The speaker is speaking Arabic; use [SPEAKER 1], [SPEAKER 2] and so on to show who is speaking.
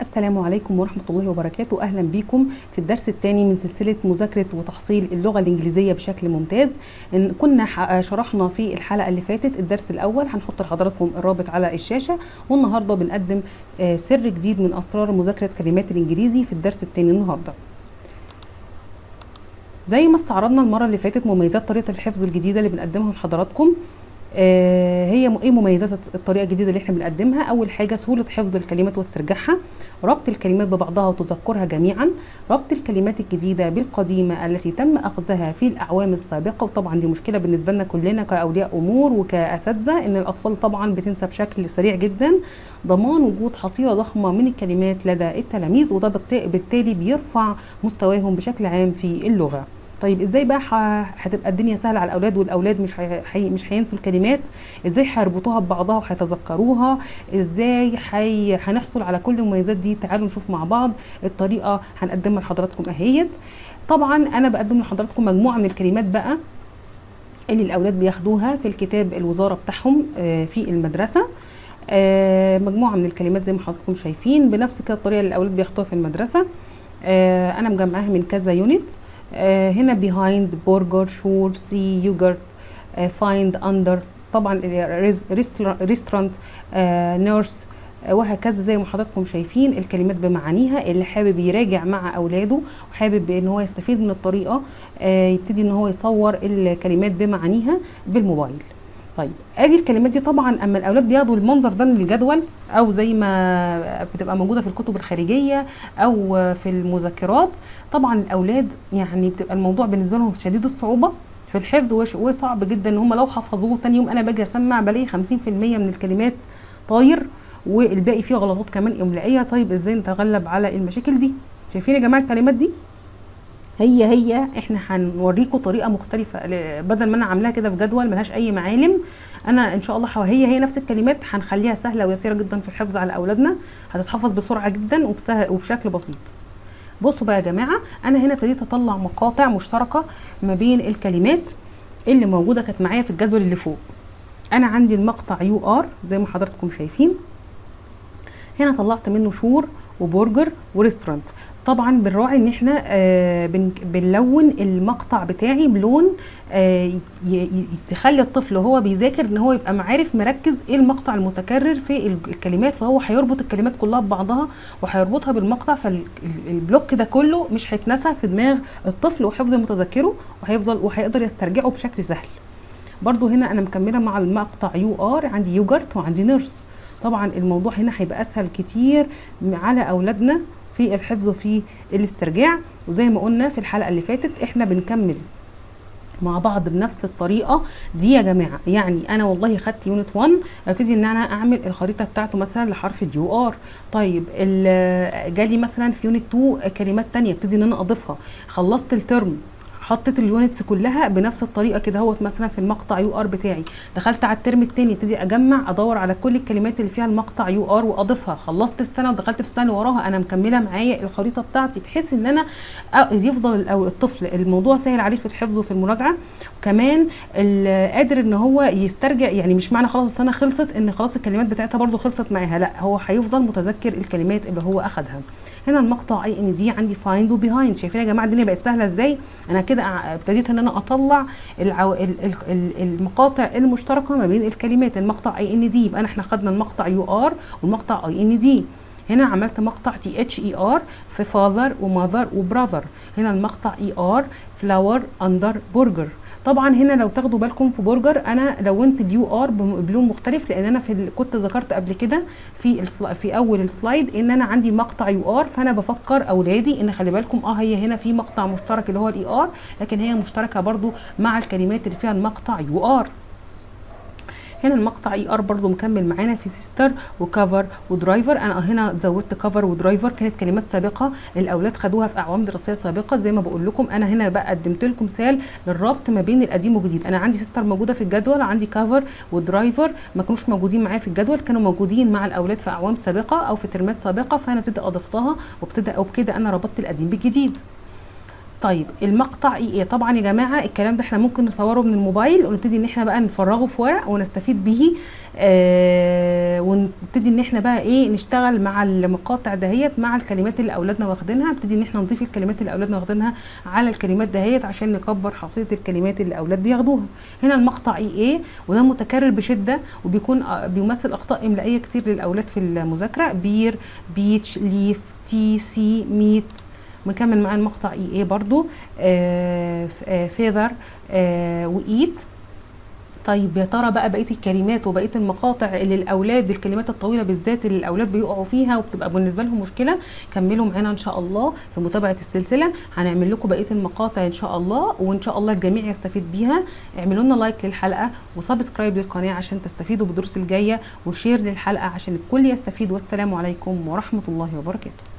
[SPEAKER 1] السلام عليكم ورحمة الله وبركاته. أهلا بكم في الدرس الثاني من سلسلة مذاكرة وتحصيل اللغة الإنجليزية بشكل ممتاز. كنا شرحنا في الحلقة اللي فاتت الدرس الأول، هنحط لحضراتكم الرابط على الشاشة، والنهاردة بنقدم سر جديد من أسرار مذاكرة كلمات الإنجليزي في الدرس الثاني النهاردة. زي ما استعرضنا المرة اللي فاتت مميزات طريقة الحفظ الجديدة اللي بنقدمها لحضراتكم. هي ايه مميزات الطريقه الجديده اللي احنا بنقدمها؟ اول حاجه سهوله حفظ الكلمات واسترجاعها، ربط الكلمات ببعضها وتذكرها جميعا، ربط الكلمات الجديده بالقديمه التي تم اخذها في الاعوام السابقه، وطبعا دي مشكله بالنسبه لنا كلنا كاولياء امور وكاساتذه ان الاطفال طبعا بتنسى بشكل سريع جدا. ضمان وجود حصيله ضخمه من الكلمات لدى التلاميذ، وده بالتالي بيرفع مستواهم بشكل عام في اللغه. طيب ازاي بقى هتبقى الدنيا سهله على الاولاد، والاولاد مش هينسوا الكلمات؟ ازاي هيربطوها ببعضها وهيتذكروها؟ ازاي هنحصل على كل المميزات دي؟ تعالوا نشوف مع بعض الطريقه هنقدمها لحضراتكم اهيت. طبعا انا بقدم لحضراتكم مجموعه من الكلمات بقى اللي الاولاد بياخدوها في الكتاب الوزاره بتاعهم في المدرسه. مجموعه من الكلمات زي ما حضراتكم شايفين بنفس كده الطريقه اللي الاولاد بياخدوها في المدرسه. انا مجمعاها من كذا يونت. هنا behind، burger، short، see، yogurt، find، under، طبعا restaurant، nurse، وهكذا. زي ما حضراتكم شايفين الكلمات بمعانيها. اللي حابب يراجع مع اولاده وحابب ان هو يستفيد من الطريقه يبتدي ان هو يصور الكلمات بمعانيها بالموبايل. طيب ادي الكلمات دي طبعا اما الاولاد بياخدوا المنظر ده من الجدول او زي ما بتبقى موجوده في الكتب الخارجيه او في المذكرات، طبعا الاولاد يعني بتبقى الموضوع بالنسبه لهم شديد الصعوبه في الحفظ، وصعب جدا ان هم لو حفظوه تاني يوم انا باجي اسمع بلاقي 50% من الكلمات طاير والباقي فيه غلطات كمان املائيه. طيب ازاي نتغلب على المشاكل دي؟ شايفين يا جماعه الكلمات دي؟ هي احنا هنوريكم طريقه مختلفه، بدل ما انا عاملاها كده في جدول ملهاش اي معالم. انا ان شاء الله هي نفس الكلمات هنخليها سهله ويسيره جدا في الحفظ على اولادنا، هتتحفظ بسرعه جدا وبشكل بسيط. بصوا بقى يا جماعه، انا هنا ابتديت اطلع مقاطع مشتركه ما بين الكلمات اللي موجوده كانت معايا في الجدول اللي فوق. انا عندي المقطع يو ار زي ما حضراتكم شايفين، هنا طلعت منه شور وبرجر وريستورانت. طبعا بنراعي ان احنا بنلون المقطع بتاعي بلون تخلي الطفل وهو بيذاكر ان هو يبقى عارف مركز ايه المقطع المتكرر في الكلمات، فهو هيربط الكلمات كلها ببعضها وهيربطها بالمقطع، فالبلوك ده كله مش هيتنسى في دماغ الطفل وهيفضل متذكره وهيقدر يسترجعه بشكل سهل. برضو هنا انا مكمله مع المقطع يو ار، عندي يوجرت وعندي نيرس. طبعا الموضوع هنا هيبقى اسهل كتير على اولادنا في الحفظ وفي الاسترجاع. وزي ما قلنا في الحلقه اللي فاتت احنا بنكمل مع بعض بنفس الطريقه دي يا جماعه. يعني انا والله خدت يونت 1 ابتدي ان انا اعمل الخريطه بتاعته مثلا لحرف اليو ار. طيب جالي مثلا في يونت 2 كلمات تانية ابتدي ان انا اضيفها. خلصت الترم حطيت اليونتس كلها بنفس الطريقه كده اهوت مثلا في المقطع يو ار بتاعي. دخلت على الترم الثاني ابتدي اجمع ادور على كل الكلمات اللي فيها المقطع يو ار واضيفها. خلصت السنه ودخلت في السنه اللي وراها انا مكمله معايا الخريطه بتاعتي، بحيث ان انا يفضل الطفل الموضوع سهل عليه في الحفظ وفي المراجعه، وكمان قادر ان هو يسترجع. يعني مش معنى خلاص السنه خلصت ان خلاص الكلمات بتاعتها برده خلصت معاها، لا هو هيفضل متذكر الكلمات اللي هو اخذها. هنا المقطع اي ان دي عندي فايند وبيهايند. شايفين يا جماعه الدنيا بقت سهله ازاي؟ انا كده ابتديت ان انا اطلع المقاطع المشتركه ما بين الكلمات. المقطع اي ان دي يبقى احنا خدنا المقطع يو ار والمقطع اي ان دي. هنا عملت مقطع تي اتش اي ار في فاذر وماذر وبراذر. هنا المقطع اي ار فلاور اندر برجر. طبعا هنا لو تاخدوا بالكم في برجر انا لونت اليو ار بلون مختلف، لان انا كنت ذكرت قبل كده في اول السلايد ان انا عندي مقطع يو ار، فانا بفكر اولادي ان خلي بالكم هي هنا في مقطع مشترك اللي هو الاي ار، لكن هي مشتركه برضو مع الكلمات اللي فيها المقطع يو ار. هنا المقطع اي ار برضو مكمل معانا في سيستر وكفر ودرايفر. انا هنا زودت كفر ودرايفر، كانت كلمات سابقه الاولاد خدوها في اعوام دراسيه سابقه. زي ما بقول لكم انا هنا بقى قدمت لكم مثال للربط ما بين القديم والجديد. انا عندي سيستر موجوده في الجدول، عندي كفر ودرايفر ما كانوش موجودين معايا في الجدول، كانوا موجودين مع الاولاد في اعوام سابقه او في ترمات سابقه، فانا ابتدي اضفتها وبكده انا ربطت القديم بالجديد. طيب المقطع ايه؟ طبعا يا جماعه الكلام ده احنا ممكن نصوره من الموبايل ونبتدي ان احنا بقى نفرغه في ورق ونستفيد به، ونبتدي ان احنا بقى ايه نشتغل مع المقاطع دهيت مع الكلمات اللي اولادنا واخدينها، نبتدي ان احنا نضيف الكلمات اللي اولادنا واخدينها على الكلمات دهيت عشان نكبر حصيله الكلمات اللي الاولاد بياخدوها. هنا المقطع ايه؟ وده متكرر بشده وبيكون بيمثل اخطاء املائيه كتير للاولاد في المذاكره. بير، بيتش، ليف، تي، سي، ميت. مكمل معانا المقطع ايه برضو، فيذر، وايت. طيب يا ترى بقى بقيه الكلمات وبقيه المقاطع اللي الاولاد، الكلمات الطويله بالذات اللي الاولاد بيقعوا فيها وبتبقى بالنسبه لهم مشكله، كملوا معانا ان شاء الله في متابعه السلسله. هنعمل لكم بقيه المقاطع ان شاء الله، وان شاء الله الجميع يستفيد بيها. اعملوا لنا لايك للحلقه وسبسكرايب للقناه عشان تستفيدوا بالدروس الجايه، وشير للحلقه عشان الكل يستفيد. والسلام عليكم ورحمه الله وبركاته.